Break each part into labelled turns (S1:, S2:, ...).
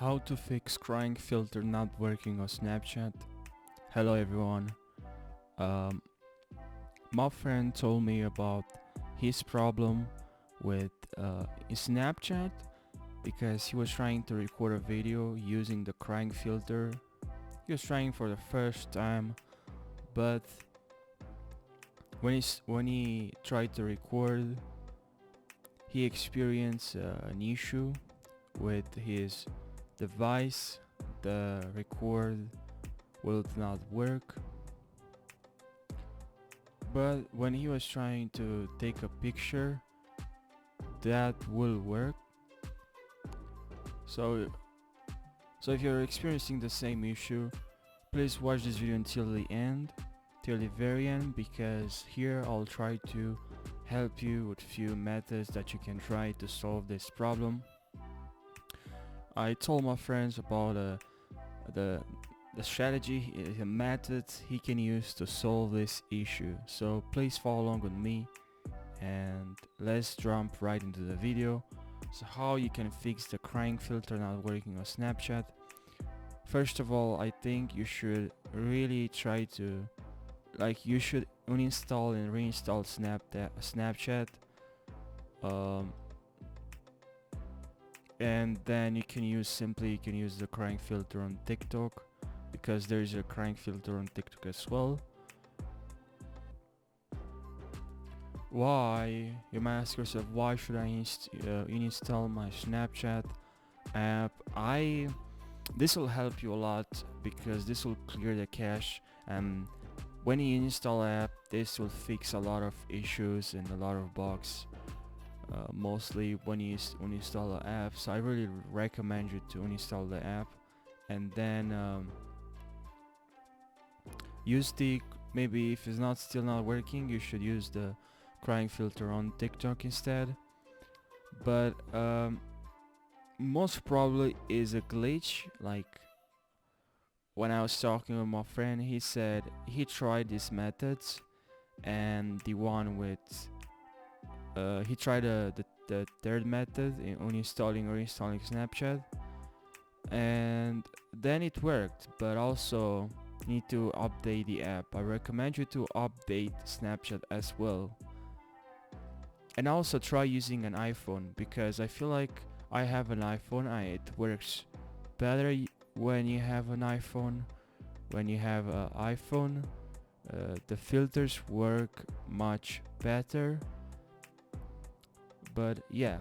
S1: How to fix crying filter not working on Snapchat. Hello everyone. Um, my friend told me about his problem with Snapchat because he was trying to record a video using the crying filter. He was trying for the first time, but when he tried to record, he experienced an issue with his device. The record will not work, but when he was trying to take a picture, that will work. So if you're experiencing the same issue, please watch this video until the end, till the very end, because here I'll try to help you with few methods that you can try to solve this problem. I told my friends about the strategy, the methods he can use to solve this issue. So please follow along with me and let's jump right into the video. So how you can fix the crying filter not working on Snapchat. First of all, I think you should really try to, you should uninstall and reinstall Snapchat. And then you can use the crying filter on TikTok, because there is a crying filter on TikTok as well. Why, you might ask yourself, why should I install my Snapchat app? This will help you a lot because this will clear the cache, and when you install app, this will fix a lot of issues and a lot of bugs. Mostly when you install the app, so I really recommend you to uninstall the app, and then use maybe if it's still not working, you should use the crying filter on TikTok instead. But most probably is a glitch. Like when I was talking with my friend, he said he tried these methods, and the one with he tried the third method in uninstalling or installing Snapchat, and then it worked, but also need to update the app. I recommend you to update Snapchat as well, and also try using an iPhone, because I feel like I have an iPhone, it works better when you have an iPhone. When you have an iPhone, the filters work much better. But yeah,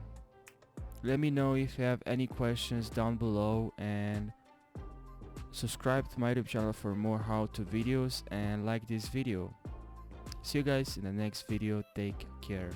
S1: let me know if you have any questions down below, and subscribe to my YouTube channel for more how-to videos, and like this video. See you guys in the next video. Take care.